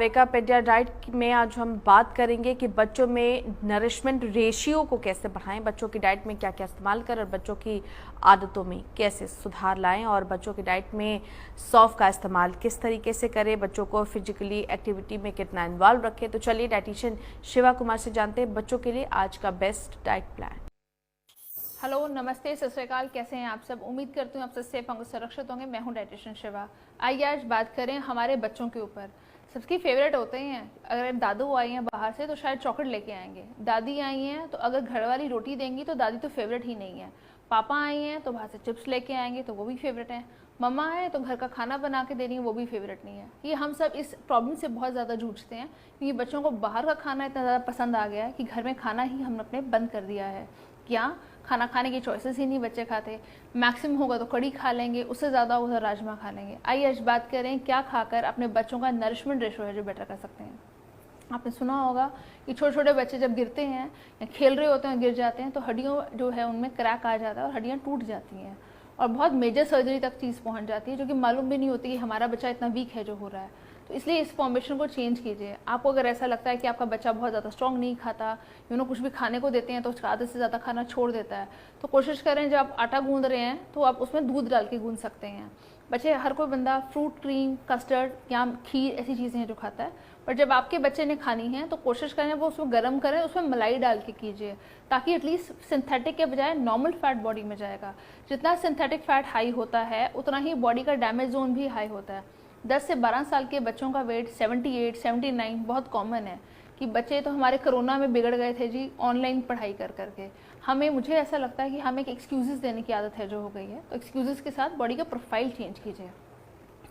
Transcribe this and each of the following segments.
Wake up India diet में आज हम बात करेंगे कि बच्चों में नरिशमेंट रेशियो को कैसे बढ़ाएं, बच्चों की डाइट में क्या क्या इस्तेमाल करें और बच्चों की आदतों में कैसे सुधार लाएं और बच्चों की डाइट में सौंफ का इस्तेमाल किस तरीके से करें, बच्चों को फिजिकली एक्टिविटी में कितना इन्वॉल्व रखें। तो चलिए डाइटिशियन शिवा कुमार से जानते हैं बच्चों के लिए आज का बेस्ट डाइट प्लान। हेलो, नमस्ते, सत श्री अकाल। कैसे हैं आप सब? उम्मीद करती हूँ आप सब सेफ होंगे, सुरक्षित होंगे। मैं हूँ डाइटिशियन शिवा। आइए आज बात करें हमारे बच्चों के ऊपर। सबकी फेवरेट होते हैं। अगर दादू आई हैं बाहर से तो शायद चॉकलेट लेके आएंगे, दादी आई हैं तो अगर घर वाली रोटी देंगी तो दादी तो फेवरेट ही नहीं है, पापा आई हैं तो बाहर से चिप्स लेके आएंगे तो वो भी फेवरेट है, मम्मा है तो घर का खाना बना के दे रही है वो भी फेवरेट नहीं है। ये हम सब इस प्रॉब्लम से बहुत ज़्यादा जूझते हैं क्योंकि बच्चों को बाहर का खाना इतना ज़्यादा पसंद आ गया है कि घर में खाना ही हमने अपने बंद कर दिया है। क्या खाना खाने की चॉइसेस ही नहीं बच्चे खाते। मैक्सिमम होगा तो कड़ी खा लेंगे, उससे ज़्यादा होगा तो राजमा खा लेंगे। आइए आज बात करें क्या खाकर अपने बच्चों का नरिशमेंट रेशो है जो बेटर कर सकते हैं। आपने सुना होगा कि छोटे छोटे बच्चे जब गिरते हैं या खेल रहे होते हैं गिर जाते हैं तो हड्डियों जो है उनमें क्रैक आ जाता है और हड्डियाँ टूट जाती हैं और बहुत मेजर सर्जरी तक चीज़ पहुंच जाती है, जो कि मालूम भी नहीं होती कि हमारा बच्चा इतना वीक है जो हो रहा है। तो इसलिए इस फॉर्मेशन को चेंज कीजिए। आपको अगर ऐसा लगता है कि आपका बच्चा बहुत ज़्यादा स्ट्रॉन्ग नहीं खाता, कुछ भी खाने को देते हैं तो उसका आधे से ज़्यादा खाना छोड़ देता है, तो कोशिश करें जब आप आटा गूंद रहे हैं तो आप उसमें दूध डाल के गूंद सकते हैं। बच्चे हर कोई बंदा फ्रूट, क्रीम, कस्टर्ड या खीर ऐसी चीज़ें हैं जो खाता है, पर जब आपके बच्चे ने खानी है तो कोशिश करें वो उसमें गर्म करें, उसमें मलाई डाल के कीजिए ताकि एटलीस्ट सिंथेटिक के बजाय नॉर्मल फैट बॉडी में जाएगा। जितना सिंथेटिक फैट हाई होता है उतना ही बॉडी का डैमेज जोन भी हाई होता है। 10 से 12 साल के बच्चों का वेट 78, 79 बहुत कॉमन है कि बच्चे तो हमारे कोरोना में बिगड़ गए थे जी, ऑनलाइन पढ़ाई कर करके। मुझे ऐसा लगता है कि हमें एक एक्सक्यूज़ेस देने की आदत है जो हो गई है, तो एक्सक्यूज़ेस के साथ बॉडी का प्रोफाइल चेंज कीजिए।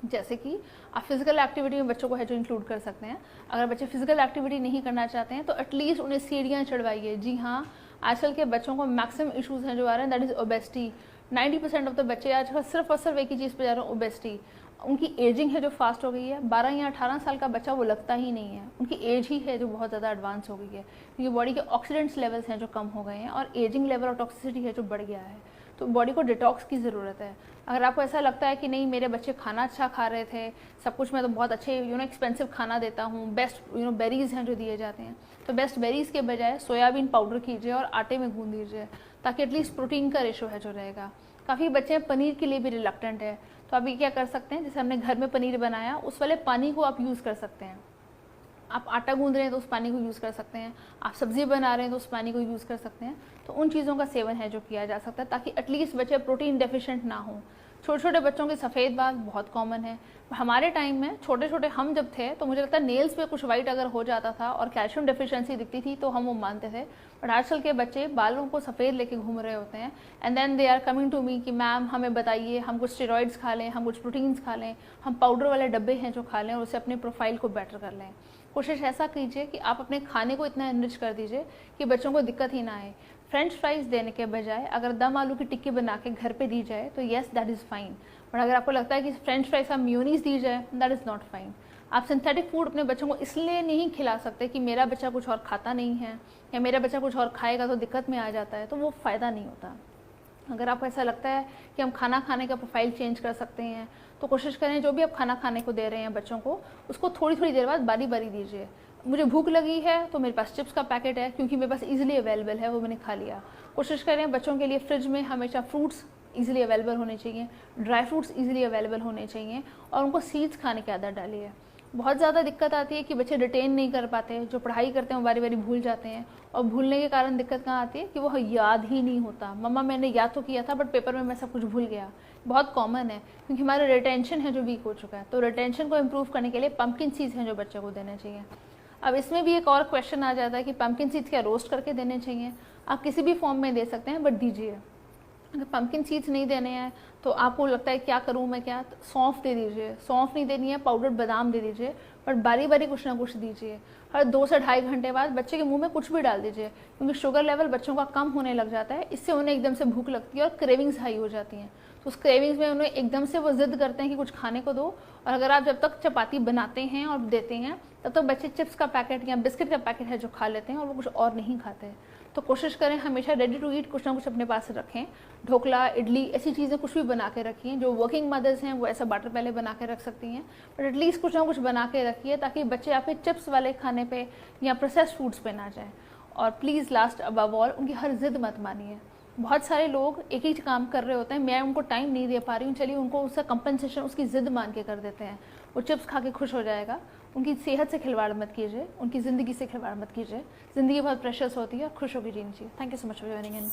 जैसे कि आप फिजिकल एक्टिविटी में बच्चों को है जो इंक्लूड कर सकते हैं। अगर बच्चे फिजिकल एक्टिविटी नहीं करना चाहते हैं तो एटलीस्ट उन्हें सीढ़ियाँ चढ़वाइए। जी हाँ, आजकल के बच्चों को मैक्सिमम इशूज़ हैं जो आ रहे हैं, that is obesity. 90% of the बच्चे आजकल सिर्फ और सिर्फ एक ही चीज़ पे जा रहे हैं, ओबेसिटी। उनकी एजिंग है जो फास्ट हो गई है। 12 या 18 साल का बच्चा वो लगता ही नहीं है, उनकी एज ही है जो बहुत ज़्यादा एडवांस हो गई है क्योंकि बॉडी के ऑक्सीडेंट्स लेवल्स हैं जो कम हो गए हैं और एजिंग लेवल और टॉक्सिसिटी है जो बढ़ गया है। तो बॉडी को डिटॉक्स की ज़रूरत है। अगर आपको ऐसा लगता है कि नहीं मेरे बच्चे खाना अच्छा खा रहे थे, सब कुछ मैं तो बहुत अच्छे एक्सपेंसिव खाना देता हूँ, बेस्ट बेरीज़ हैं जो दिए जाते हैं, तो बेस्ट बेरीज़ के बजाय सोयाबीन पाउडर कीजिए और आटे में गूंद दीजिए ताकि एटलीस्ट प्रोटीन का रेशो है जो रहेगा। काफ़ी बच्चे पनीर के लिए भी रिलक्टेंट है, तो आप ये क्या कर सकते हैं, जैसे हमने घर में पनीर बनाया उस वाले पानी को आप यूज़ कर सकते हैं। आप आटा गूंद रहे हैं तो उस पानी को यूज़ कर सकते हैं, आप सब्ज़ी बना रहे हैं तो उस पानी को यूज़ कर सकते हैं। तो उन चीज़ों का सेवन है जो किया जा सकता है ताकि एटलीस्ट बच्चे प्रोटीन डेफिशिएंट ना हो। छोटे छोटे बच्चों की सफ़ेद बाल बहुत कॉमन है। हमारे टाइम में छोटे छोटे हम जब थे तो मुझे लगता है नेल्स पे कुछ वाइट अगर हो जाता था और कैल्शियम डेफिशिएंसी दिखती थी तो हम वो मानते थे, बट आजकल के बच्चे बालों को सफ़ेद लेके घूम रहे होते हैं and then they are coming to me कि मैम हमें बताइए, हम कुछ स्टेरॉइड्स खा लें, हम कुछ प्रोटीन्स खा लें, हम पाउडर वाले डब्बे हैं जो खा लें और उससे अपने प्रोफाइल को बेटर कर लें। कोशिश ऐसा कीजिए कि आप अपने खाने को इतना एनरिच कर दीजिए कि बच्चों को दिक्कत ही ना आए। फ्रेंच फ्राइज़ देने के बजाय अगर दम आलू की टिक्की बना के घर पे दी जाए तो yes that is fine, but अगर आपको लगता है कि फ्रेंच फ्राइज का मेयोनीज दी जाए दैट इज़ नॉट फाइन। आप सिंथेटिक फूड अपने बच्चों को इसलिए नहीं खिला सकते कि मेरा बच्चा कुछ और खाता नहीं है या मेरा बच्चा कुछ और खाएगा तो दिक्कत में आ जाता है, तो वो फ़ायदा नहीं होता। अगर आपको ऐसा लगता है कि हम खाना खाने का प्रोफाइल चेंज कर सकते हैं तो कोशिश करें जो भी आप खाना खाने को दे रहे हैं बच्चों को उसको थोड़ी थोड़ी देर बाद बारी बारी दीजिए। मुझे भूख लगी है तो मेरे पास चिप्स का पैकेट है क्योंकि मेरे पास इजीली अवेलेबल है, वो मैंने खा लिया। कोशिश करें बच्चों के लिए फ्रिज में हमेशा फ्रूट्स इजीली अवेलेबल होने चाहिए, ड्राई फ्रूट्स इजीली अवेलेबल होने चाहिए और उनको सीड्स खाने की आदत डालिए। बहुत ज़्यादा दिक्कत आती है कि बच्चे रिटेन नहीं कर पाते, जो पढ़ाई करते हैं वो बारी बारी भूल जाते हैं और भूलने के कारण दिक्कत कहाँ आती है कि वो याद ही नहीं होता। मम्मा मैंने याद तो किया था बट पेपर में मैं सब कुछ भूल गया। बहुत कॉमन है क्योंकि हमारा रिटेंशन है जो वीक हो चुका है। तो रिटेंशन को इम्प्रूव करने के लिए पंपकिन सीड्स हैं जो बच्चे को देने चाहिए। अब इसमें भी एक और क्वेश्चन आ जाता है कि पंपकिन सीड्स क्या रोस्ट करके देने चाहिए? आप किसी भी फॉर्म में दे सकते हैं बट दीजिए। अगर पंपकिन सीड्स नहीं देने हैं तो आपको लगता है क्या करूं मैं, क्या सौंफ दे दीजिए। सौंफ नहीं देनी है, पाउडर बादाम दे दीजिए, बट बारी बारी कुछ ना कुछ दीजिए। हर 2 से ढाई घंटे बाद बच्चे के मुंह में कुछ भी डाल दीजिए क्योंकि शुगर लेवल बच्चों का कम होने लग जाता है, इससे उन्हें एकदम से भूख लगती है और क्रेविंग्स हाई हो जाती हैं। तो उस क्रेविंग्स में उन्हें एकदम से वो जिद करते हैं कि कुछ खाने को दो। और अगर आप जब तक चपाती बनाते हैं और देते हैं तब तक बच्चे चिप्स का पैकेट या बिस्किट का पैकेट है जो खा लेते हैं और वो कुछ और नहीं खाते। तो कोशिश करें हमेशा रेडी टू ईट कुछ ना कुछ अपने पास रखें। ढोकला, इडली, ऐसी चीज़ें कुछ भी बना के रखिए। जो वर्किंग मदर्स हैं वो ऐसा बैटर पहले बना के रख सकती हैं, बट एटलीस्ट कुछ ना कुछ बना के रखिए ताकि बच्चे आप चिप्स वाले खाने पे या प्रोसेस्ड फूड्स पे ना जाएं। और प्लीज़ लास्ट अबव ऑल उनकी हर जिद मत मानिए। बहुत सारे लोग एक ही काम कर रहे होते हैं, मैं उनको टाइम नहीं दे पा रही हूँ, चलिए उनको उसका कंपनसेशन उसकी जिद मान के कर देते हैं। वो चिप्स खा के खुश हो जाएगा। उनकी सेहत से खिलवाड़ मत कीजिए, उनकी ज़िंदगी से खिलवाड़ मत कीजिए। ज़िंदगी बहुत प्रेशियस होती है, खुश होकर जीनी चाहिए। Thank you so much for joining in.